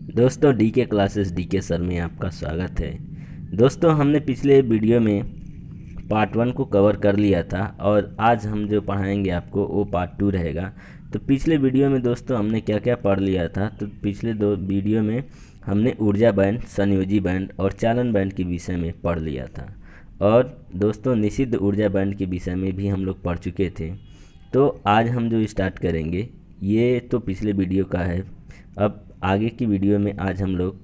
दोस्तों DK classes DK sir में आपका स्वागत है। दोस्तों हमने पिछले वीडियो में पार्ट 1 को कवर कर लिया था और आज हम जो पढ़ाएंगे आपको वो पार्ट 2 रहेगा। तो पिछले वीडियो में दोस्तों हमने क्या क्या पढ़ लिया था, तो पिछले दो वीडियो में हमने ऊर्जा बैंड, संयोजी बैंड और चालन बैंड के विषय में पढ़ लिया था और दोस्तों निषिद्ध ऊर्जा बैंड के विषय में भी हम लोग पढ़ चुके थे। तो आज हम जो स्टार्ट करेंगे ये तो पिछले वीडियो का है। अब आगे की वीडियो में आज हम लोग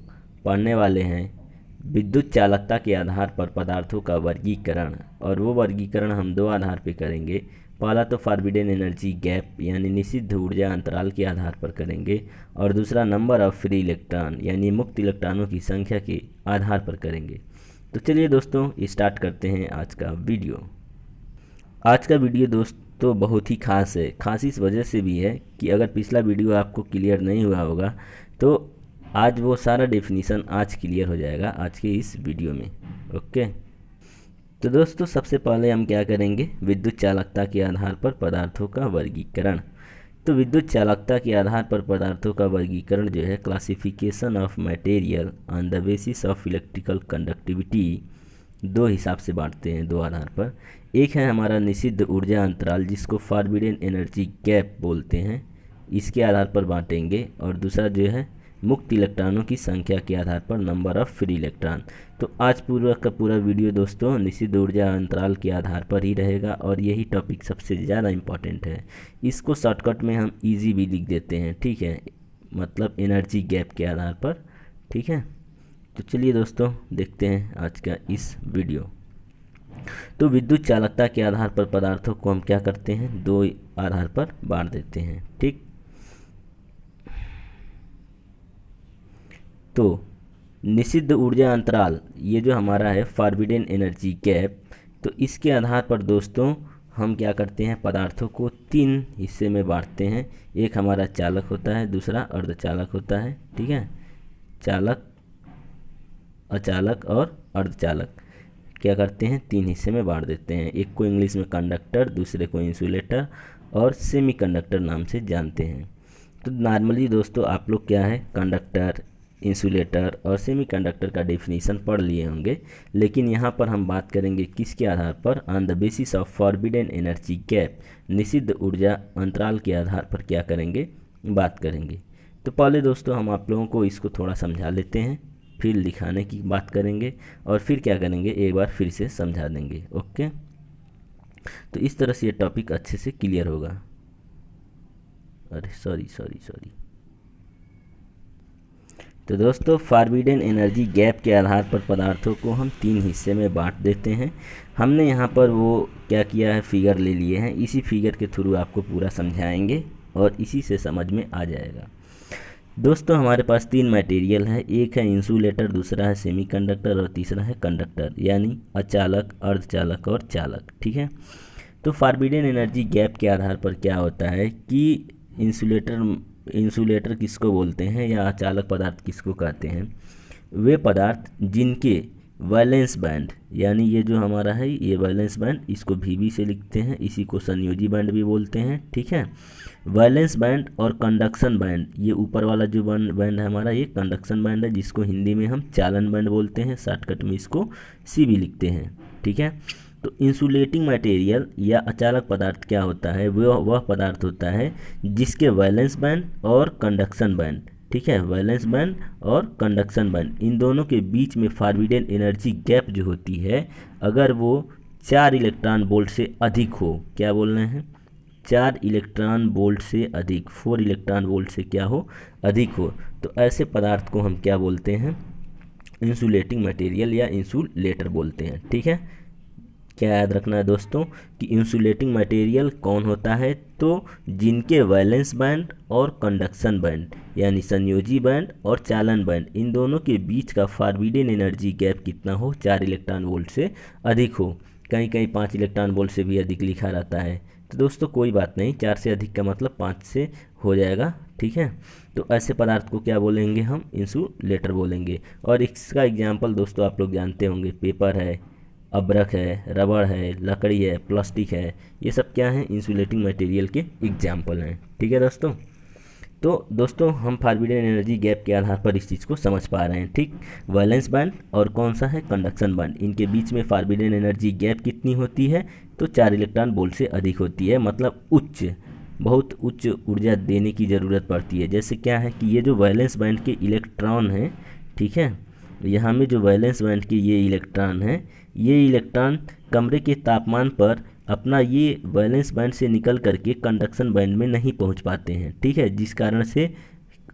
पढ़ने वाले हैं विद्युत चालकता के आधार पर पदार्थों का वर्गीकरण, और वो वर्गीकरण हम दो आधार पर करेंगे। पहला तो फॉरबिडन एनर्जी गैप यानी निषिद्ध ऊर्जा अंतराल के आधार पर करेंगे और दूसरा नंबर ऑफ फ्री इलेक्ट्रॉन यानी मुक्त इलेक्ट्रॉनों की संख्या के आधार पर करेंगे। तो चलिए दोस्तों स्टार्ट करते हैं आज का वीडियो। आज का वीडियो दोस्तों बहुत ही खास है। खास इस वजह से भी है कि अगर पिछला वीडियो आपको क्लियर नहीं हुआ होगा तो आज वो सारा डेफिनीशन आज क्लियर हो जाएगा आज के इस वीडियो में। ओके, तो दोस्तों सबसे पहले हम क्या करेंगे, विद्युत चालकता के आधार पर पदार्थों का वर्गीकरण। तो विद्युत चालकता के आधार पर पदार्थों का वर्गीकरण जो है classification of material on the basis of electrical conductivity, दो हिसाब से बांटते हैं, दो आधार पर। एक है हमारा निषिद्ध ऊर्जा अंतराल जिसको फॉरबिडन एनर्जी गैप बोलते हैं, इसके आधार पर बांटेंगे, और दूसरा जो है मुक्त इलेक्ट्रॉनों की संख्या के आधार पर नंबर ऑफ फ्री इलेक्ट्रॉन। तो आज पूरा का पूरा वीडियो दोस्तों निषिद्ध ऊर्जा अंतराल के आधार पर ही रहेगा और यही टॉपिक सबसे ज़्यादा इम्पॉर्टेंट है। इसको शॉर्टकट में हम इजी भी लिख देते हैं, ठीक है, मतलब एनर्जी गैप के आधार पर, ठीक है। तो चलिए दोस्तों देखते हैं आज का इस वीडियो। तो विद्युत चालकता के आधार पर पदार्थों को हम क्या करते हैं, दो आधार पर बांट देते हैं, ठीक। तो निषिद्ध ऊर्जा अंतराल ये जो हमारा है फॉरबिडन एनर्जी गैप, तो इसके आधार पर दोस्तों हम क्या करते हैं, पदार्थों को तीन हिस्से में बांटते हैं। एक हमारा चालक होता है, दूसरा अर्धचालक होता है, ठीक है, चालक, अचालक और अर्धचालक। क्या करते हैं, तीन हिस्से में बांट देते हैं। एक को इंग्लिश में कंडक्टर, दूसरे को इंसुलेटर और सेमीकंडक्टर नाम से जानते हैं। तो नॉर्मली दोस्तों आप लोग क्या है, कंडक्टर, इंसुलेटर और सेमीकंडक्टर का डेफिनेशन पढ़ लिए होंगे, लेकिन यहाँ पर हम बात करेंगे किसके आधार पर, on the basis of forbidden energy gap, निषिद्ध ऊर्जा अंतराल के आधार पर क्या करेंगे, बात करेंगे। तो पहले दोस्तों हम आप लोगों को इसको थोड़ा समझा लेते हैं, फिर लिखाने की बात करेंगे और फिर क्या करेंगे, एक बार फिर से समझा देंगे। ओके, तो इस तरह से ये टॉपिक अच्छे से क्लियर होगा। अरे सॉरी। तो दोस्तों फॉरबिडन एनर्जी गैप के आधार पर पदार्थों को हम तीन हिस्से में बांट देते हैं। हमने यहाँ पर वो क्या किया है, फिगर ले लिए हैं, इसी फिगर के थ्रू आपको पूरा समझाएंगे और इसी से समझ में आ जाएगा। दोस्तों हमारे पास तीन मटेरियल है, एक है इंसुलेटर, दूसरा है सेमीकंडक्टर और तीसरा है कंडक्टर यानी अचालक, अर्धचालक और चालक, ठीक है। तो फॉरबिडन एनर्जी गैप के आधार पर क्या होता है कि इंसुलेटर किसको बोलते हैं या अचालक पदार्थ किसको कहते हैं, वे पदार्थ जिनके वैलेंस बैंड यानी ये जो हमारा है ये वैलेंस बैंड, इसको VB से लिखते हैं, इसी को संयोजी बैंड भी बोलते हैं, ठीक है। वैलेंस बैंड और कंडक्शन बैंड, ये ऊपर वाला जो बैंड है हमारा ये कंडक्शन बैंड है जिसको हिंदी में हम चालन बैंड बोलते हैं, शॉर्टकट में इसको CB लिखते हैं, ठीक है। तो इंसुलेटिंग मटेरियल या अचालक पदार्थ क्या होता है, वह पदार्थ होता है जिसके वैलेंस बैंड और कंडक्शन बैंड, ठीक है, वैलेंस बैंड और कंडक्शन बैंड, इन दोनों के बीच में फॉरबिडन एनर्जी गैप जो होती है अगर वो 4 इलेक्ट्रॉन वोल्ट से अधिक हो, क्या बोल रहे हैं, 4 इलेक्ट्रॉन वोल्ट से अधिक, 4 इलेक्ट्रॉन वोल्ट से क्या हो, अधिक हो, तो ऐसे पदार्थ को हम क्या बोलते हैं, इंसुलेटिंग मटेरियल या इंसुलेटर बोलते हैं, ठीक है। क्या याद रखना है दोस्तों कि इंसुलेटिंग मटेरियल कौन होता है, तो जिनके वैलेंस बैंड और कंडक्शन बैंड यानी संयोजी बैंड और चालन बैंड, इन दोनों के बीच का फॉरबिडन एनर्जी गैप कितना हो, 4 इलेक्ट्रॉन वोल्ट से अधिक हो। कहीं कहीं 5 इलेक्ट्रॉन वोल्ट से भी अधिक लिखा रहता है, तो दोस्तों कोई बात नहीं, 4 से अधिक का मतलब 5 से हो जाएगा, ठीक है। तो ऐसे पदार्थ को क्या बोलेंगे, हम इंसुलेटर बोलेंगे। और इसका एग्जाम्पल दोस्तों आप लोग जानते होंगे, पेपर है, अब्रक है, रबड़ है, लकड़ी है, प्लास्टिक है, ये सब क्या हैं, इंसुलेटिंग मटेरियल के एग्जाम्पल हैं, ठीक है दोस्तों। तो दोस्तों हम फॉरबिडन एनर्जी गैप के आधार पर इस चीज़ को समझ पा रहे हैं, ठीक। वैलेंस बैंड और कौन सा है, कंडक्शन बैंड, इनके बीच में फॉरबिडन एनर्जी गैप कितनी होती है, तो 4 इलेक्ट्रॉन वोल्ट से अधिक होती है, मतलब बहुत उच्च ऊर्जा देने की ज़रूरत पड़ती है। जैसे क्या है कि ये जो वैलेंस बैंड के इलेक्ट्रॉन हैं, ठीक है, यहाँ में जो वैलेंस बैंड के ये इलेक्ट्रॉन हैं, ये इलेक्ट्रॉन कमरे के तापमान पर अपना ये वैलेंस बैंड से निकल करके कंडक्शन बैंड में नहीं पहुंच पाते हैं, ठीक है, जिस कारण से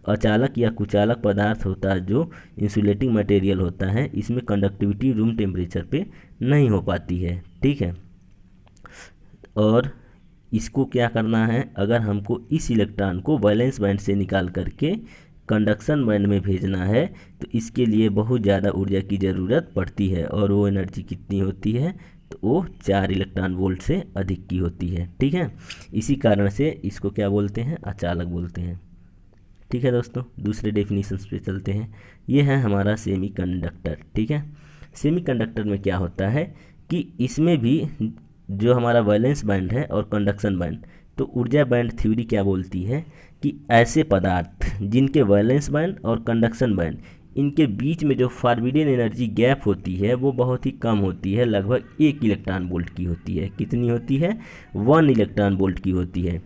अचालक या कुचालक पदार्थ होता है जो इंसुलेटिंग मटेरियल होता है, इसमें कंडक्टिविटी रूम टेम्परेचर पे नहीं हो पाती है, ठीक है। और इसको क्या करना है, अगर हमको इस इलेक्ट्रॉन को वैलेंस बैंड से निकाल करके कंडक्शन बैंड में भेजना है तो इसके लिए बहुत ज़्यादा ऊर्जा की ज़रूरत पड़ती है, और वो एनर्जी कितनी होती है, तो वो 4 इलेक्ट्रॉन वोल्ट से अधिक की होती है, ठीक है। इसी कारण से इसको क्या बोलते हैं, अचालक बोलते हैं, ठीक है दोस्तों। दूसरे डेफिनेशंस पे चलते हैं। ये है हमारा सेमीकंडक्टर, ठीक है। सेमीकंडक्टर में क्या होता है कि इसमें भी जो हमारा वैलेंस बैंड है और कंडक्शन बैंड, तो ऊर्जा बैंड थ्योरी क्या बोलती है कि ऐसे पदार्थ जिनके वैलेंस बैंड और कंडक्शन बैंड इनके बीच में जो फॉरबिडन एनर्जी गैप होती है वो बहुत ही कम होती है, लगभग 1 इलेक्ट्रॉन वोल्ट की होती है। कितनी होती है, 1 इलेक्ट्रॉन वोल्ट की होती है।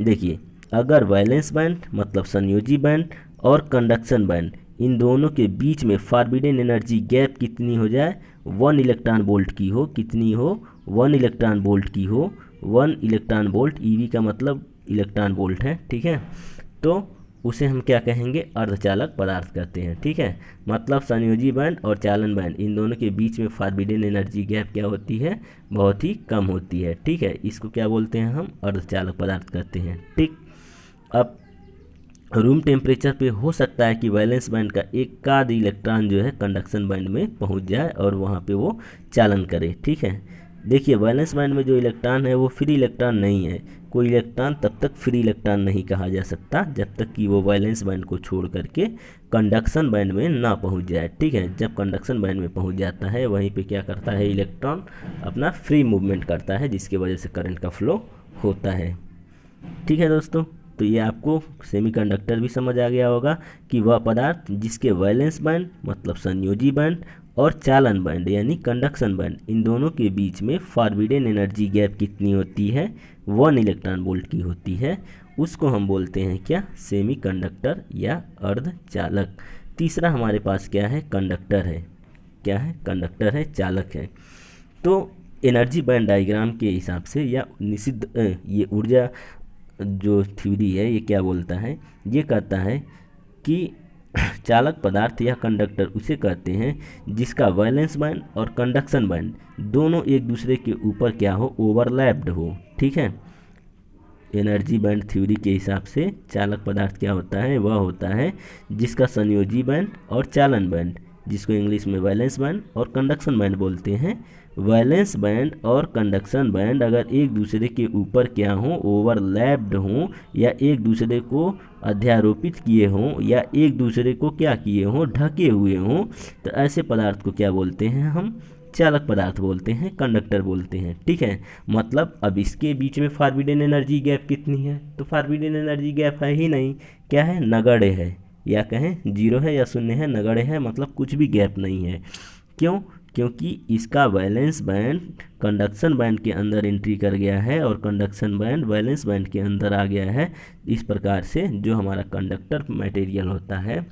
देखिए, अगर वैलेंस बैंड मतलब संयोजी बैंड और कंडक्शन बैंड इन दोनों के बीच में फॉरबिडन एनर्जी गैप कितनी हो जाए, 1 इलेक्ट्रॉन वोल्ट की हो, कितनी हो, 1 इलेक्ट्रॉन वोल्ट की हो, 1 इलेक्ट्रॉन वोल्ट, ईवी का मतलब इलेक्ट्रॉन वोल्ट है, ठीक है, तो उसे हम क्या कहेंगे, अर्धचालक पदार्थ कहते हैं, ठीक है। मतलब संयोजी बैंड और चालन बैंड इन दोनों के बीच में फॉरबिडन एनर्जी गैप क्या होती है, बहुत ही कम होती है, ठीक है। इसको क्या बोलते हैं हम, अर्धचालक पदार्थ कहते हैं, ठीक। अब रूम टेम्परेचर पे हो सकता है कि वैलेंस बैंड का एक आध इलेक्ट्रॉन जो है कंडक्शन बैंड में पहुंच जाए और वहाँ पे वो चालन करे, ठीक है। देखिए, वैलेंस बैंड में जो इलेक्ट्रॉन है वो फ्री इलेक्ट्रॉन नहीं है। कोई इलेक्ट्रॉन तब तक फ्री इलेक्ट्रॉन नहीं कहा जा सकता जब तक कि वो वैलेंस बैंड को छोड़ करके कंडक्शन बैंड में ना पहुंच जाए, ठीक है। जब कंडक्शन बैंड में पहुंच जाता है वहीं पे क्या करता है, इलेक्ट्रॉन अपना फ्री मूवमेंट करता है, जिसकी वजह से करंट का फ्लो होता है, ठीक है दोस्तों। तो ये आपको सेमीकंडक्टर भी समझ आ गया होगा कि वह पदार्थ जिसके वैलेंस बैंड मतलब संयोजी बैंड और चालन बैंड यानी कंडक्शन बैंड इन दोनों के बीच में फॉरबिडन एनर्जी गैप कितनी होती है, 1 इलेक्ट्रॉन वोल्ट की होती है, उसको हम बोलते हैं क्या, सेमीकंडक्टर या अर्धचालक। तीसरा हमारे पास क्या है, कंडक्टर है, क्या है, कंडक्टर है, चालक है। तो एनर्जी बैंड डायग्राम के हिसाब से या निषिद्ध ये ऊर्जा जो थ्योरी है ये क्या बोलता है, ये कहता है कि चालक पदार्थ या कंडक्टर उसे कहते हैं जिसका वैलेंस बैंड और कंडक्शन बैंड दोनों एक दूसरे के ऊपर क्या हो, ओवरलैप्ड हो, ठीक है। एनर्जी बैंड थ्योरी के हिसाब से चालक पदार्थ क्या होता है, वह होता है जिसका संयोजी बैंड और चालन बैंड, जिसको इंग्लिश में वैलेंस बैंड और कंडक्शन बैंड बोलते हैं, वैलेंस बैंड और कंडक्शन बैंड अगर एक दूसरे के ऊपर क्या हों, ओवरलैप्ड हों, या एक दूसरे को अध्यारोपित किए हों, या एक दूसरे को क्या किए हों, ढके हुए हों, तो ऐसे पदार्थ को क्या बोलते हैं, हम चालक पदार्थ बोलते हैं, कंडक्टर बोलते हैं, ठीक है। मतलब अब इसके बीच में फॉरबिडन एनर्जी गैप कितनी है, तो फॉरबिडन एनर्जी गैप है ही नहीं, क्या है, नगण्य है, या कहें जीरो है या शून्य है, नगण्य है, मतलब कुछ भी गैप नहीं है। क्यों, क्योंकि इसका वैलेंस बैंड कंडक्शन बैंड के अंदर एंट्री कर गया है और कंडक्शन बैंड वैलेंस बैंड के अंदर आ गया है। इस प्रकार से जो हमारा कंडक्टर मटेरियल होता है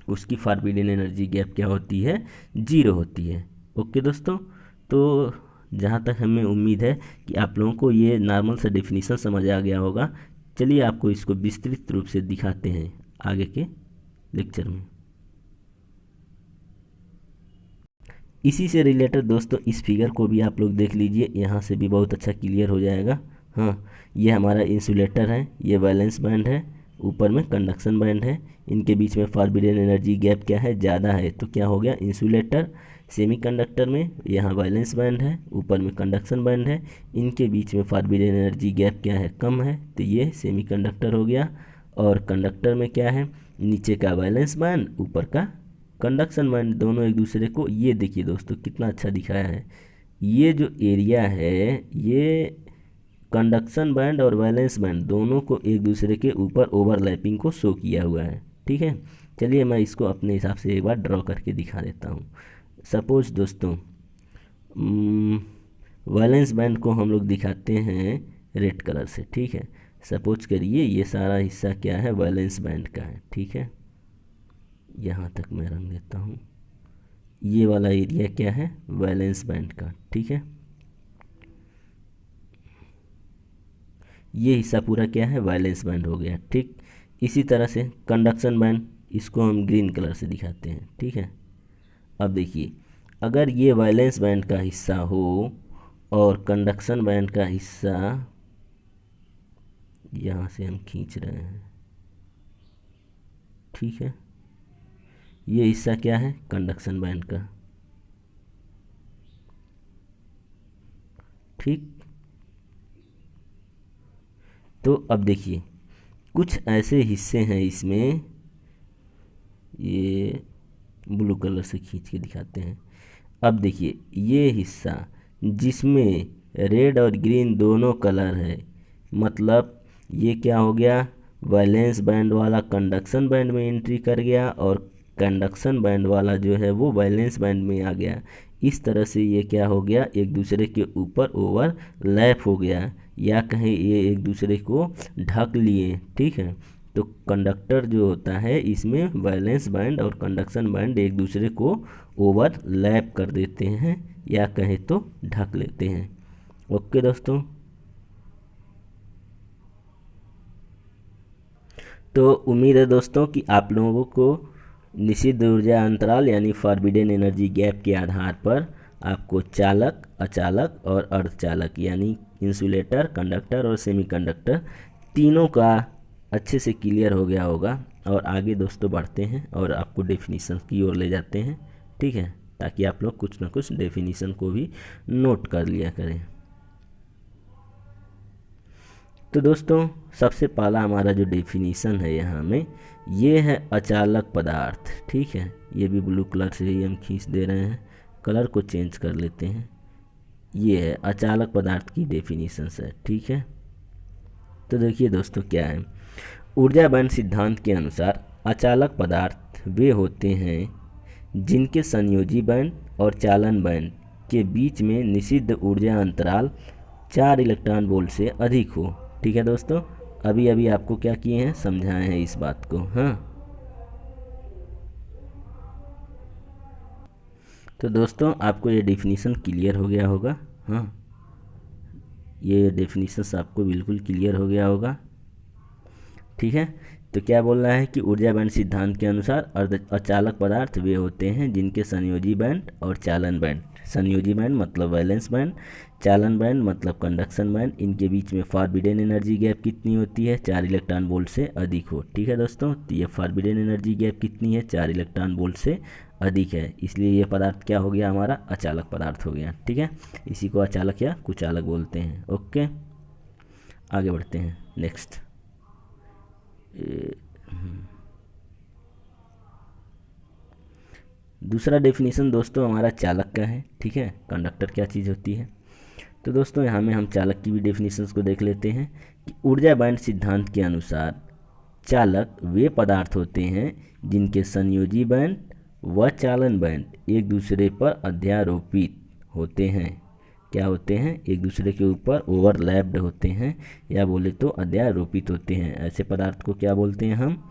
उसकी फॉरबिडन एनर्जी गैप क्या होती है, जीरो होती है। ओके दोस्तों, तो जहाँ तक हमें उम्मीद है कि आप लोगों को ये नॉर्मल सा डेफिनेशन समझ आ गया होगा। चलिए आपको इसको विस्तृत रूप से दिखाते हैं आगे के लेक्चर में। इसी से रिलेटेड दोस्तों इस फिगर को भी आप लोग देख लीजिए, यहाँ से भी बहुत अच्छा क्लियर हो जाएगा। हाँ, ये हमारा इंसुलेटर है, ये वैलेंस बैंड है, ऊपर में कंडक्शन बैंड है, इनके बीच में फॉरबिडन एनर्जी गैप क्या है, ज़्यादा है, तो क्या हो गया इंसुलेटर। सेमीकंडक्टर में यहाँ वैलेंस बैंड है, ऊपर में कंडक्शन बैंड है, इनके बीच में फॉरबिडन एनर्जी गैप क्या है, कम है, तो ये सेमीकंडक्टर हो गया। और कंडक्टर में क्या है, नीचे का वैलेंस बैंड, ऊपर का कंडक्शन बैंड, दोनों एक दूसरे को, ये देखिए दोस्तों कितना अच्छा दिखाया है। ये जो एरिया है ये कंडक्शन बैंड और वैलेंस बैंड दोनों को एक दूसरे के ऊपर ओवरलैपिंग को शो किया हुआ है। ठीक है, चलिए मैं इसको अपने हिसाब से एक बार ड्रॉ करके दिखा देता हूँ। सपोज दोस्तों वैलेंस बैंड को हम लोग दिखाते हैं रेड कलर से। ठीक है, सपोज करिए ये सारा हिस्सा क्या है, वैलेंस बैंड का है। ठीक है, यहाँ तक मैं रंग देता हूँ। ये वाला एरिया क्या है, वैलेंस बैंड का। ठीक है, ये हिस्सा पूरा क्या है, वैलेंस बैंड हो गया। ठीक, इसी तरह से कंडक्शन बैंड, इसको हम ग्रीन कलर से दिखाते हैं। ठीक है, अब देखिए अगर ये वैलेंस बैंड का हिस्सा हो और कंडक्शन बैंड का हिस्सा यहाँ से हम खींच रहे हैं। ठीक है, ये हिस्सा क्या है, कंडक्शन बैंड का। ठीक, तो अब देखिए कुछ ऐसे हिस्से हैं इसमें, ये ब्लू कलर से खींच के दिखाते हैं। अब देखिए ये हिस्सा जिसमें रेड और ग्रीन दोनों कलर है, मतलब ये क्या हो गया, वैलेंस बैंड वाला कंडक्शन बैंड में एंट्री कर गया और कंडक्शन बैंड वाला जो है वो वैलेंस बैंड में आ गया। इस तरह से ये क्या हो गया, एक दूसरे के ऊपर ओवरलैप हो गया, या कहीं ये एक दूसरे को ढक लिए। ठीक है, तो कंडक्टर जो होता है इसमें वैलेंस बैंड और कंडक्शन बैंड एक दूसरे को ओवरलैप कर देते हैं, या कहें तो ढक लेते हैं। ओके दोस्तों, तो उम्मीद है दोस्तों कि आप लोगों को निषिद्ध ऊर्जा अंतराल यानी फॉरबिडन एनर्जी गैप के आधार पर आपको चालक, अचालक और अर्धचालक यानी इंसुलेटर, कंडक्टर और सेमीकंडक्टर तीनों का अच्छे से क्लियर हो गया होगा। और आगे दोस्तों बढ़ते हैं और आपको डेफिनीशन की ओर ले जाते हैं। ठीक है, ताकि आप लोग कुछ ना कुछ डेफिनीशन को भी नोट कर लिया करें। तो दोस्तों सबसे पहला हमारा जो डेफिनीशन है यहाँ में, ये है अचालक पदार्थ। ठीक है, ये भी ब्लू कलर से ही हम खींच दे रहे हैं, कलर को चेंज कर लेते हैं। ये है अचालक पदार्थ की डेफिनीशन है। ठीक है, तो देखिए दोस्तों क्या है, ऊर्जा बैंड सिद्धांत के अनुसार अचालक पदार्थ वे होते हैं जिनके संयोजी बैंड और चालन बैंड के बीच में निषिद्ध ऊर्जा अंतराल 4 इलेक्ट्रॉन वोल्ट से अधिक हो। ठीक है दोस्तों, अभी अभी आपको क्या किए हैं, समझाए हैं इस बात को। हाँ, तो दोस्तों आपको ये डेफिनीशन क्लियर हो गया होगा। हाँ, ये डेफिनीशन आपको बिल्कुल क्लियर हो गया होगा। ठीक है, तो क्या बोल रहा है कि ऊर्जा बैंड सिद्धांत के अनुसार अचालक पदार्थ वे होते हैं जिनके संयोजी बैंड और चालन बैंड, संयोजी बैंड मतलब वैलेंस बैंड, चालन बैंड मतलब कंडक्शन बैंड, इनके बीच में फॉरबिडन एनर्जी गैप कितनी होती है, 4 इलेक्ट्रॉन वोल्ट से अधिक हो। ठीक है दोस्तों, तो ये फॉरबिडन एनर्जी गैप कितनी है, 4 इलेक्ट्रॉन वोल्ट से अधिक है, इसलिए ये पदार्थ क्या हो गया, हमारा अचालक पदार्थ हो गया। ठीक है, इसी को अचालक या कुचालक बोलते हैं। ओके, आगे बढ़ते हैं नेक्स्ट। दूसरा डेफिनेशन दोस्तों हमारा चालक का है। ठीक है, कंडक्टर क्या चीज़ होती है, तो दोस्तों यहाँ में हम चालक की भी डेफिनेशंस को देख लेते हैं कि ऊर्जा बैंड सिद्धांत के अनुसार चालक वे पदार्थ होते हैं जिनके संयोजी बैंड व चालन बैंड एक दूसरे पर अध्यारोपित होते हैं। क्या होते हैं, एक दूसरे के ऊपर ओवरलैप्ड होते हैं, या बोले तो अध्यारोपित होते हैं। ऐसे पदार्थ को क्या बोलते हैं हम,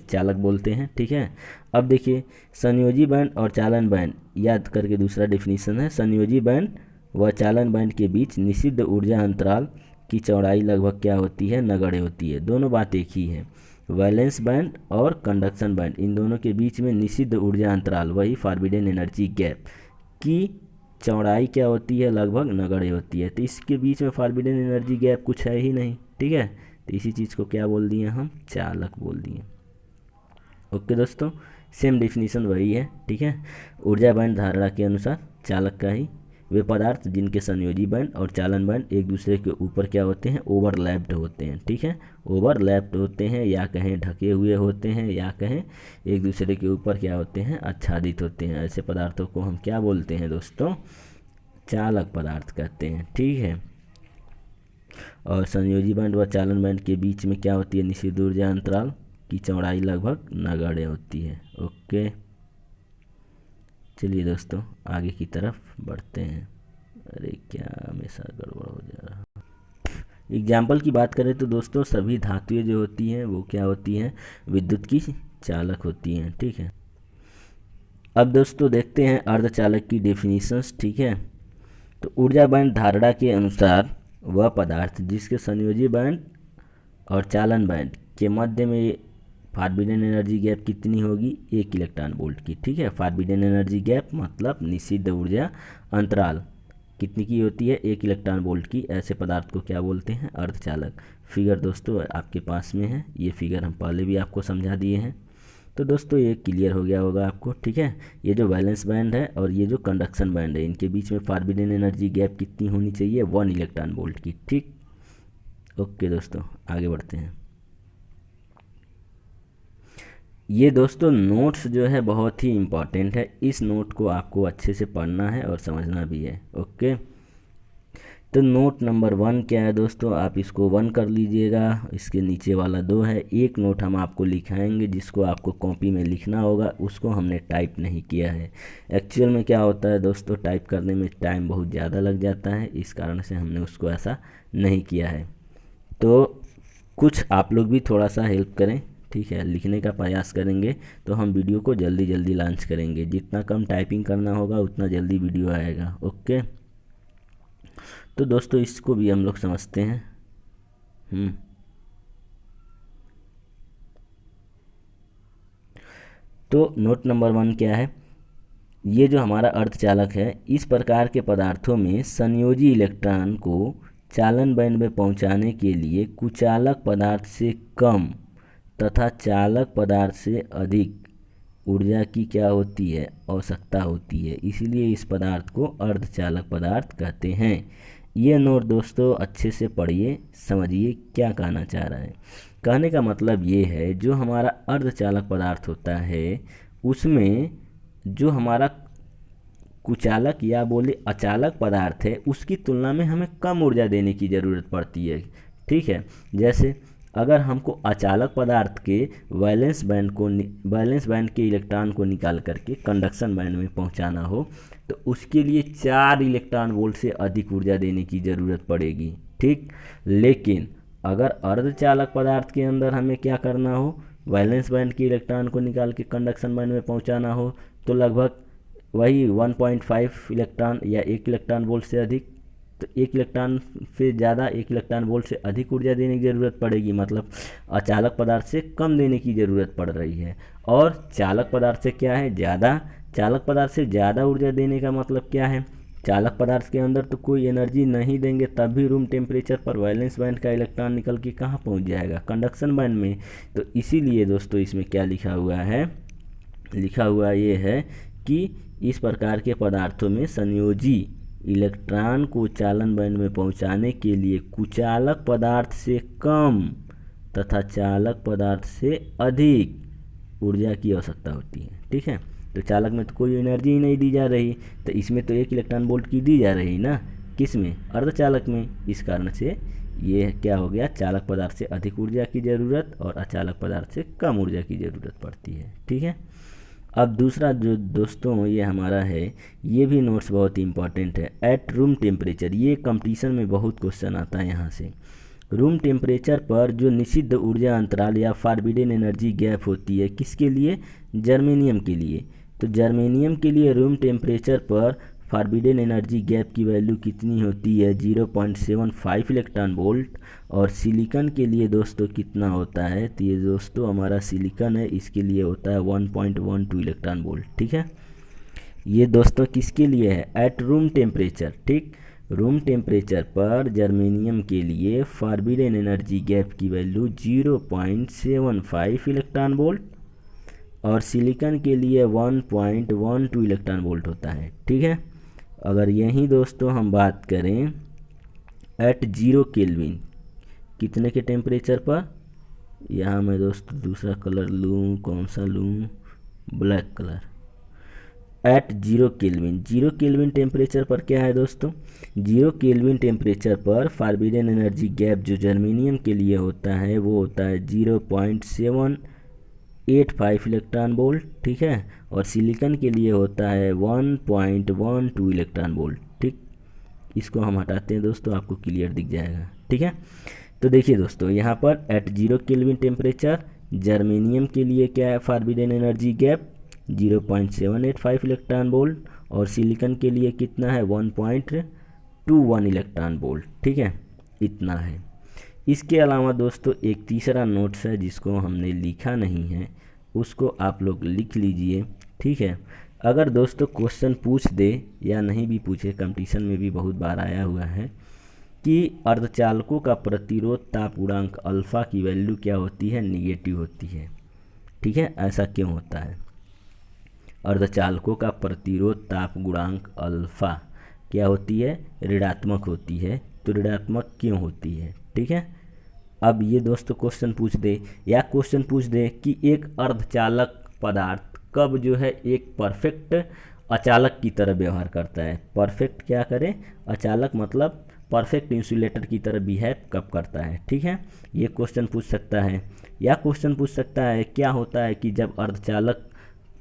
चालक बोलते हैं। ठीक है, अब देखिए संयोजी बैंड और चालन बैंड याद करके दूसरा डेफिनेशन है, संयोजी बैंड व चालन बैंड के बीच निषिद्ध ऊर्जा अंतराल की चौड़ाई लगभग क्या होती है, नगण्य होती है। दोनों बात एक ही है, वैलेंस बैंड और कंडक्शन बैंड, इन दोनों के बीच में निषिद्ध ऊर्जा अंतराल वही फॉरबिडन एनर्जी गैप की चौड़ाई क्या होती है, लगभग नगण्य होती है। तो इसके बीच में फॉरबिडन एनर्जी गैप कुछ है ही नहीं। ठीक है, तो इसी चीज़ को क्या बोल दिए हम, चालक बोल दिए। ओके दोस्तों, सेम डेफिनेशन वही है। ठीक है, ऊर्जा बैंड धारणा के अनुसार चालक का ही वे पदार्थ जिनके संयोजी बैंड और चालन बैंड एक दूसरे के ऊपर क्या होते हैं, ओवरलैप्ड होते हैं। ठीक है, ओवरलैप्ड होते हैं, या कहें ढके हुए होते हैं, या कहें एक दूसरे के ऊपर क्या होते हैं, आच्छादित होते हैं। ऐसे पदार्थों को हम क्या बोलते हैं दोस्तों, चालक पदार्थ कहते हैं। ठीक है, और संयोजी बैंड व चालन बैंड के बीच में क्या होती है, निषिद्ध ऊर्जा अंतराल की चौड़ाई लगभग नगण्य होती है। ओके, चलिए दोस्तों आगे की तरफ बढ़ते हैं। अरे क्या हमेशा गड़बड़ हो जा रहा है। एग्जाम्पल की बात करें तो दोस्तों सभी धातुएं जो होती हैं वो क्या होती हैं, विद्युत की चालक होती हैं। ठीक है, अब दोस्तों देखते हैं अर्धचालक की डेफिनेशंस। ठीक है, तो ऊर्जा बैंड धारणा के अनुसार वह पदार्थ जिसके संयोजी बैंड और चालन बैंड के मध्य में फॉरबिडन एनर्जी गैप कितनी होगी, 1 इलेक्ट्रॉन वोल्ट की। ठीक है, फॉरबिडन एनर्जी गैप मतलब निषिद्ध ऊर्जा अंतराल कितनी की होती है, 1 इलेक्ट्रॉन वोल्ट की। ऐसे पदार्थ को क्या बोलते हैं, अर्धचालक। फिगर दोस्तों आपके पास में है, ये फिगर हम पहले भी आपको समझा दिए हैं। तो दोस्तों ये क्लियर हो गया होगा आपको। ठीक है, ये जो वैलेंस बैंड है और ये जो कंडक्शन बैंड है, इनके बीच में फॉरबिडन एनर्जी गैप कितनी होनी चाहिए, 1 इलेक्ट्रॉन वोल्ट की। ठीक, ओके दोस्तों आगे बढ़ते हैं। ये दोस्तों नोट्स जो है बहुत ही इम्पॉर्टेंट है, इस नोट को आपको अच्छे से पढ़ना है और समझना भी है। ओके, तो नोट नंबर 1 क्या है दोस्तों, आप इसको 1 कर लीजिएगा, इसके नीचे वाला 2 है। एक नोट हम आपको लिखाएंगे जिसको आपको कॉपी में लिखना होगा, उसको हमने टाइप नहीं किया है। एक्चुअल में क्या होता है दोस्तों, टाइप करने में टाइम बहुत ज़्यादा लग जाता है, इस कारण से हमने उसको ऐसा नहीं किया है। तो कुछ आप लोग भी थोड़ा सा हेल्प करें। ठीक है, लिखने का प्रयास करेंगे तो हम वीडियो को जल्दी जल्दी लॉन्च करेंगे। जितना कम टाइपिंग करना होगा उतना जल्दी वीडियो आएगा। ओके, तो दोस्तों इसको भी हम लोग समझते हैं। तो नोट नंबर 1 क्या है, ये जो हमारा अर्धचालक है, इस प्रकार के पदार्थों में संयोजी इलेक्ट्रॉन को चालन बैंड में पहुंचाने के लिए कुचालक पदार्थ से कम तथा चालक पदार्थ से अधिक ऊर्जा की क्या होती है, आवश्यकता होती है। इसीलिए इस पदार्थ को अर्धचालक पदार्थ कहते हैं। ये नोट दोस्तों अच्छे से पढ़िए, समझिए क्या कहना चाह रहा है। कहने का मतलब ये है, जो हमारा अर्धचालक पदार्थ होता है उसमें जो हमारा कुचालक या बोले अचालक पदार्थ है उसकी तुलना में हमें कम ऊर्जा देने की ज़रूरत पड़ती है। ठीक है, जैसे अगर हमको अचालक पदार्थ के वैलेंस बैंड के इलेक्ट्रॉन को निकाल करके कंडक्शन बैंड में पहुंचाना हो तो उसके लिए 4 इलेक्ट्रॉन वोल्ट से अधिक ऊर्जा देने की ज़रूरत पड़ेगी। ठीक, लेकिन अगर अर्धचालक पदार्थ के अंदर हमें क्या करना हो, वैलेंस बैंड के इलेक्ट्रॉन को निकाल के कंडक्शन बैंड में पहुंचाना हो तो लगभग वही 1.5 इलेक्ट्रॉन या 1 इलेक्ट्रॉन वोल्ट से अधिक, तो 1 इलेक्ट्रॉन से ज़्यादा 1 इलेक्ट्रॉन वोल्ट से अधिक ऊर्जा देने की ज़रूरत पड़ेगी। मतलब अचालक पदार्थ से कम देने की ज़रूरत पड़ रही है। और चालक पदार्थ से क्या है, ज़्यादा। चालक पदार्थ से ज़्यादा ऊर्जा देने का मतलब क्या है, चालक पदार्थ के अंदर तो कोई एनर्जी नहीं देंगे तब भी रूम टेम्परेचर पर वैलेंस बैंड का इलेक्ट्रॉन निकल के कहाँ पहुँच जाएगा, कंडक्शन बैंड में। तो इसीलिए दोस्तों इसमें क्या लिखा हुआ है, लिखा हुआ ये है कि इस प्रकार के पदार्थों में संयोजी इलेक्ट्रॉन को चालन बैंड में पहुंचाने के लिए कुचालक पदार्थ से कम तथा चालक पदार्थ से अधिक ऊर्जा की आवश्यकता होती है। ठीक है, तो चालक में तो कोई एनर्जी ही नहीं दी जा रही, तो इसमें तो 1 इलेक्ट्रॉन वोल्ट की दी जा रही ना, किस में, अर्धचालक में। इस कारण से ये क्या हो गया, चालक पदार्थ से अधिक ऊर्जा की ज़रूरत और अचालक पदार्थ से कम ऊर्जा की ज़रूरत पड़ती है। ठीक है, अब दूसरा जो दोस्तों ये हमारा है, ये भी नोट्स बहुत ही इंपॉर्टेंट है। एट रूम टेम्परेचर, ये कंपटीशन में बहुत क्वेश्चन आता है यहाँ से। रूम टेम्परेचर पर जो निषिद्ध ऊर्जा अंतराल या फॉरबिडन एनर्जी गैप होती है, किसके लिए, जर्मेनियम के लिए। तो जर्मेनियम के लिए रूम टेम्परेचर पर फॉरबिडन एनर्जी गैप की वैल्यू कितनी होती है, 0.75 इलेक्ट्रॉन वोल्ट। और सिलिकॉन के लिए दोस्तों कितना होता है, तो ये दोस्तों हमारा सिलिकॉन है, इसके लिए होता है 1.12 इलेक्ट्रॉन वोल्ट। ठीक है, ये दोस्तों किसके लिए है, एट रूम टेम्परेचर। ठीक, रूम टेम्परेचर पर जर्मेनियम के लिए फॉरबिडन एनर्जी गैप की वैल्यू 0.75 इलेक्ट्रॉन वोल्ट और सिलिकॉन के लिए 1.12 इलेक्ट्रॉन वोल्ट होता है। ठीक है, अगर यही दोस्तों हम बात करें एट 0 केल्विन, कितने के टेम्परेचर पर, यहाँ मैं दोस्तों दूसरा कलर लूँ, कौन सा लूँ, black colour. At 0 kelvin. 0 kelvin temperature पर क्या है दोस्तों, 0 केल्विन टेम्परेचर पर फॉरबिडन एनर्जी गैप जो जर्मेनियम के लिए होता है वो होता है 0.785 इलेक्ट्रॉन वोल्ट, ठीक है। और सिलिकॉन के लिए होता है 1.12 इलेक्ट्रॉन वोल्ट, ठीक। इसको हम हटाते हैं दोस्तों, आपको क्लियर दिख जाएगा, ठीक है। तो देखिए दोस्तों, यहाँ पर एट 0 केल्विन टेम्परेचर जर्मेनियम के लिए क्या है forbidden energy gap 0.785 electron volt, और सिलिकॉन के लिए कितना है 1.21 इलेक्ट्रॉन वोल्ट, ठीक है, इतना है। इसके अलावा दोस्तों एक तीसरा नोट्स है जिसको हमने लिखा नहीं है, उसको आप लोग लिख लीजिए, ठीक है। अगर दोस्तों क्वेश्चन पूछ दे या नहीं भी पूछे, कंपटीशन में भी बहुत बार आया हुआ है कि अर्धचालकों का प्रतिरोध ताप गुणांक अल्फ़ा की वैल्यू क्या होती है, निगेटिव होती है, ठीक है। ऐसा क्यों होता है, अर्धचालकों का प्रतिरोध ताप गुणांक अल्फ़ा क्या होती है, ऋणात्मक होती है। तो ऋणात्मक क्यों होती है, ठीक है। अब ये दोस्तों क्वेश्चन पूछ दे, या क्वेश्चन पूछ दे कि एक अर्धचालक पदार्थ कब जो है एक परफेक्ट अचालक की तरह व्यवहार करता है। परफेक्ट क्या करे, अचालक मतलब परफेक्ट इंसुलेटर की तरह बिहेव कब करता है, ठीक है। ये क्वेश्चन पूछ सकता है। या क्वेश्चन पूछ सकता है क्या होता है कि जब अर्धचालक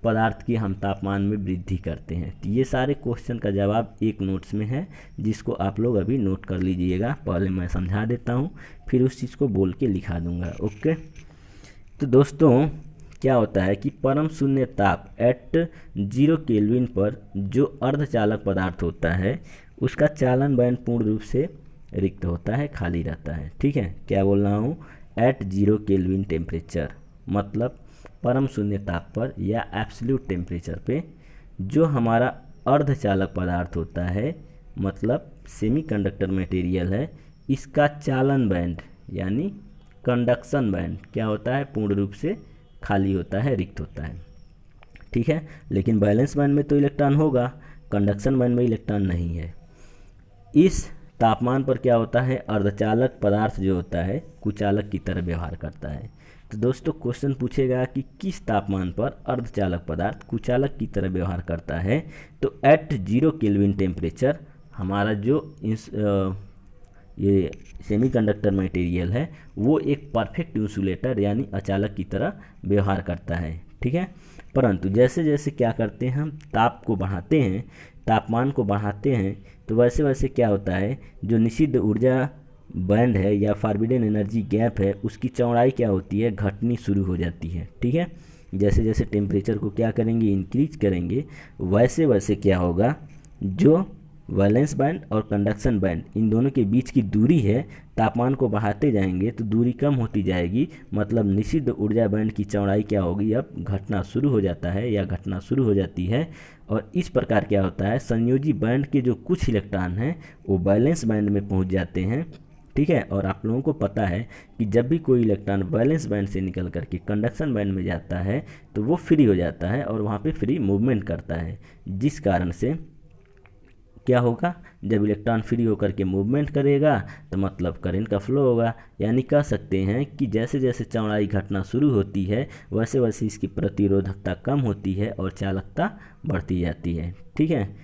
पदार्थ की हम तापमान में वृद्धि करते हैं। तो ये सारे क्वेश्चन का जवाब एक नोट्स में है, जिसको आप लोग अभी नोट कर लीजिएगा। पहले मैं समझा देता हूँ, फिर उस चीज़ को बोल के लिखा दूंगा, ओके। तो दोस्तों क्या होता है कि परम शून्य ताप एट 0 केल्विन पर जो अर्धचालक पदार्थ होता है उसका चालन बैंड पूर्ण रूप से रिक्त होता है, खाली रहता है, ठीक है। क्या बोल रहा हूँ, एट 0 केल्विन टेम्परेचर मतलब परम शून्य ताप पर या एब्सोल्यूट टेम्परेचर पे जो हमारा अर्धचालक पदार्थ होता है मतलब सेमीकंडक्टर मटेरियल है, इसका चालन बैंड यानी कंडक्शन बैंड क्या होता है, पूर्ण रूप से खाली होता है, रिक्त होता है, ठीक है। लेकिन बैलेंस बैंड में तो इलेक्ट्रॉन होगा, कंडक्शन बैंड में इलेक्ट्रॉन नहीं है। इस तापमान पर क्या होता है, अर्धचालक पदार्थ जो होता है कुचालक की तरह व्यवहार करता है। तो दोस्तों क्वेश्चन पूछेगा कि किस तापमान पर अर्धचालक पदार्थ कुचालक की तरह व्यवहार करता है। तो एट 0 केल्विन टेम्परेचर हमारा जो ये सेमीकंडक्टर मटेरियल है वो एक परफेक्ट इंसुलेटर यानी अचालक की तरह व्यवहार करता है, ठीक है। परंतु जैसे जैसे क्या करते हैं हम ताप को बढ़ाते हैं, तापमान को बढ़ाते हैं, तो वैसे वैसे क्या होता है जो निषिद्ध ऊर्जा बैंड है या फॉरबिडन एनर्जी गैप है उसकी चौड़ाई क्या होती है, घटनी शुरू हो जाती है, ठीक है। जैसे जैसे टेम्परेचर को क्या करेंगे, इंक्रीज करेंगे, वैसे वैसे क्या होगा, जो वैलेंस बैंड और कंडक्शन बैंड इन दोनों के बीच की दूरी है, तापमान को बढ़ाते जाएंगे तो दूरी कम होती जाएगी, मतलब निषिद्ध ऊर्जा बैंड की चौड़ाई क्या होगी, अब घटना शुरू हो जाता है या घटना शुरू हो जाती है। और इस प्रकार क्या होता है, संयोजी बैंड के जो कुछ इलेक्ट्रॉन हैं वो बैलेंस बैंड में पहुंच जाते हैं, ठीक है। और आप लोगों को पता है कि जब भी कोई इलेक्ट्रॉन बैलेंस बैंड से निकल करके कंडक्शन बैंड में जाता है तो वो फ्री हो जाता है और वहाँ पे फ्री मूवमेंट करता है, जिस कारण से क्या होगा, जब इलेक्ट्रॉन फ्री होकर के मूवमेंट करेगा तो मतलब करंट का फ्लो होगा। यानी कह सकते हैं कि जैसे जैसे चौड़ाई घटना शुरू होती है वैसे वैसे इसकी प्रतिरोधकता कम होती है और चालकता बढ़ती जाती है, ठीक है।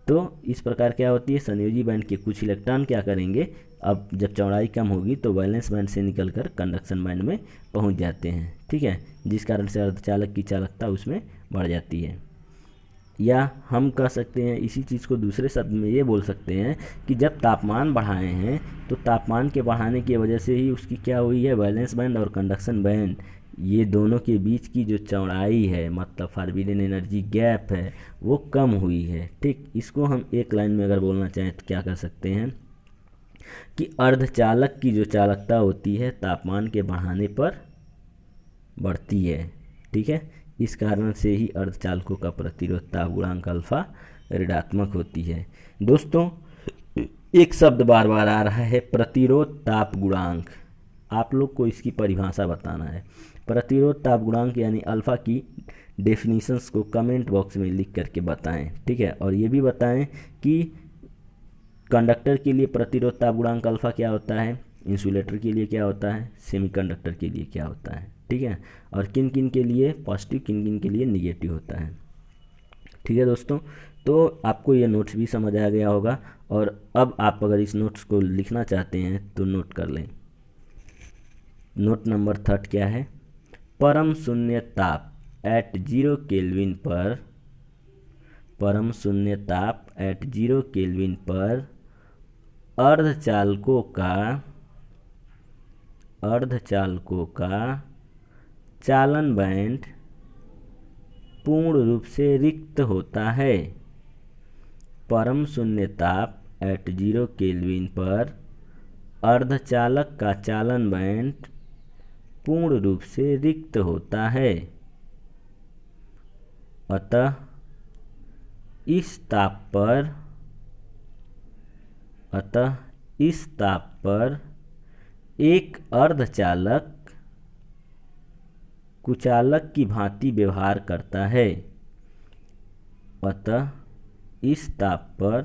तो इस प्रकार क्या होती है, संयोजी बैंड के कुछ इलेक्ट्रॉन क्या करेंगे, अब जब चौड़ाई कम होगी तो वैलेंस बैंड से निकलकर कंडक्शन बैंड में पहुंच जाते हैं, ठीक है, जिस कारण से अर्धचालक की चालकता उसमें बढ़ जाती है। या हम कह सकते हैं इसी चीज़ को दूसरे शब्द में ये बोल सकते हैं कि जब तापमान बढ़ाए हैं तो तापमान के बढ़ाने की वजह से ही उसकी क्या हुई है, वैलेंस बैंड और कंडक्शन बैंड ये दोनों के बीच की जो चौड़ाई है मतलब फॉरबिडन एनर्जी गैप है वो कम हुई है, ठीक। इसको हम एक लाइन में अगर बोलना चाहें तो क्या कर सकते हैं कि अर्धचालक की जो चालकता होती है तापमान के बढ़ाने पर बढ़ती है, ठीक है। इस कारण से ही अर्धचालकों का प्रतिरोध ताप गुणांक अल्फा ऋणात्मक होती है। दोस्तों एक शब्द बार बार आ रहा है, प्रतिरोध ताप गुणांक। आप लोग को इसकी परिभाषा बताना है। प्रतिरोध ताप गुणांक यानी अल्फा की डेफिनेशंस को कमेंट बॉक्स में लिख करके बताएं, ठीक है। और ये भी बताएं कि कंडक्टर के लिए प्रतिरोध ताप गुणांक अल्फा क्या होता है, इंसुलेटर के लिए क्या होता है, सेमीकंडक्टर के लिए क्या होता है, ठीक है। और किन किन के लिए पॉजिटिव, किन किन के लिए निगेटिव होता है, ठीक है दोस्तों, तो आपको ये नोट्स भी समझ आ गया होगा। और अब आप अगर इस नोट्स को लिखना चाहते हैं तो नोट कर लें। नोट नंबर 3 क्या है? परम शून्य ताप एट 0 केल्विन पर, परम शून्य ताप एट 0 केल्विन पर अर्धचालकों का चालन बैंड पूर्ण रूप से रिक्त होता है। परम शून्य ताप एट 0 केल्विन पर अर्धचालक का चालन बैंड पूर्ण रूप से रिक्त होता है। अतः इस ताप पर एक अर्धचालक कुचालक की भांति व्यवहार करता है। अतः इस ताप पर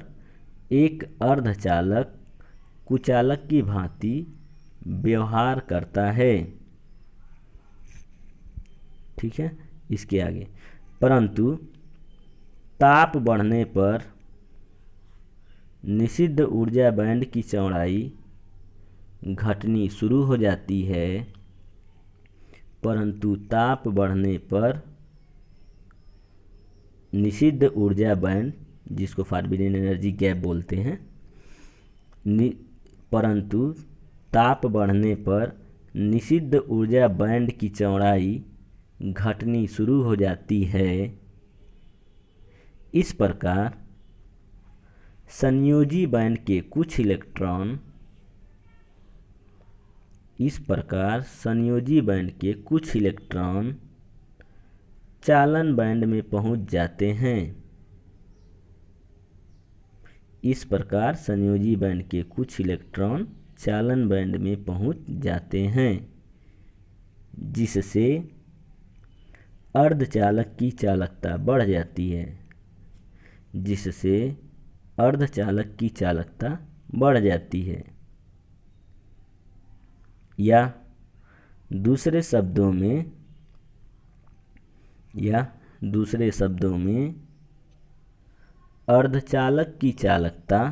एक अर्धचालक कुचालक की भांति व्यवहार करता है। ठीक है, इसके आगे, परंतु ताप बढ़ने पर निषिद्ध ऊर्जा बैंड की चौड़ाई घटनी शुरू हो जाती है। परंतु ताप बढ़ने पर निषिद्ध ऊर्जा बैंड, जिसको फॉरबिडन एनर्जी गैप बोलते हैं, परंतु ताप बढ़ने पर निषिद्ध ऊर्जा बैंड की चौड़ाई घटनी शुरू हो जाती है। इस प्रकार संयोजी बैंड के कुछ इलेक्ट्रॉन चालन बैंड में पहुंच जाते हैं। इस प्रकार संयोजी बैंड के कुछ इलेक्ट्रॉन चालन बैंड में पहुंच जाते हैं, जिससे अर्धचालक की चालकता बढ़ जाती है। या दूसरे शब्दों में अर्धचालक की चालकता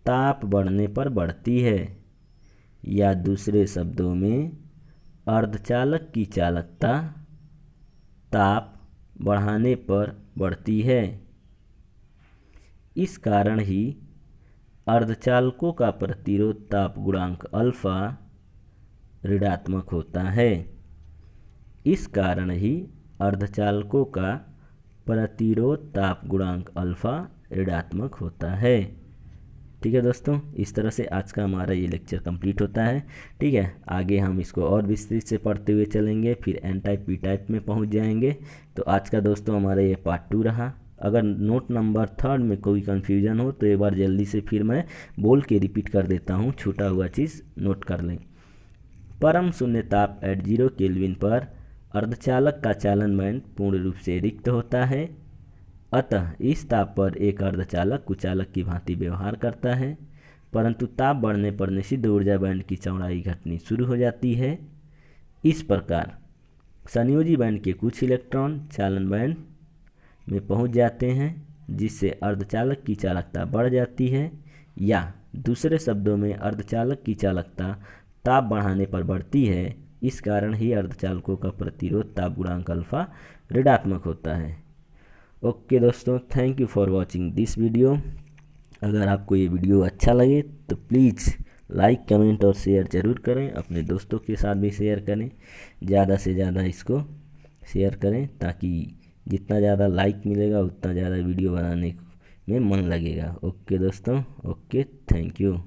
ताप बढ़ने पर बढ़ती है। या दूसरे शब्दों में अर्धचालक की चालकता ताप बढ़ाने पर बढ़ती है। इस कारण ही अर्धचालकों का प्रतिरोध ताप गुणांक अल्फा ऋणात्मक होता है। इस कारण ही अर्धचालकों का प्रतिरोध ताप गुणांक अल्फा ऋणात्मक होता है। ठीक है दोस्तों, इस तरह से आज का हमारा ये लेक्चर कंप्लीट होता है। ठीक है, आगे हम इसको और विस्तृत से पढ़ते हुए चलेंगे, फिर एन टाइप पी टाइप में पहुंच जाएंगे। तो आज का दोस्तों हमारा ये पार्ट 2 रहा। अगर नोट नंबर 3 में कोई कन्फ्यूज़न हो तो एक बार जल्दी से फिर मैं बोल के रिपीट कर देता हूँ, छूटा हुआ चीज़ नोट कर लें। परम शून्य ताप एट 0 केल्विन पर अर्धचालक का चालन बैंड पूर्ण रूप से रिक्त होता है। अतः इस ताप पर एक अर्धचालक कुचालक की भांति व्यवहार करता है, परंतु ताप बढ़ने पर निषिद्ध ऊर्जा बैंड की चौड़ाई घटनी शुरू हो जाती है। इस प्रकार संयोजी बैंड के कुछ इलेक्ट्रॉन चालन बैंड में पहुंच जाते हैं, जिससे अर्धचालक की चालकता बढ़ जाती है। या दूसरे शब्दों में अर्धचालक की चालकता ताप बढ़ाने पर बढ़ती है। इस कारण ही अर्धचालकों का प्रतिरोध ताप गुणांक अल्फा ऋणात्मक होता है। ओके दोस्तों, thank you for watching this video. अगर आपको ये वीडियो अच्छा लगे तो प्लीज़ लाइक, कमेंट और शेयर ज़रूर करें। अपने दोस्तों के साथ भी शेयर करें, ज़्यादा से ज़्यादा इसको शेयर करें, ताकि जितना ज़्यादा लाइक मिलेगा उतना ज़्यादा वीडियो बनाने में मन लगेगा। ओके दोस्तों, ओके, थैंक यू।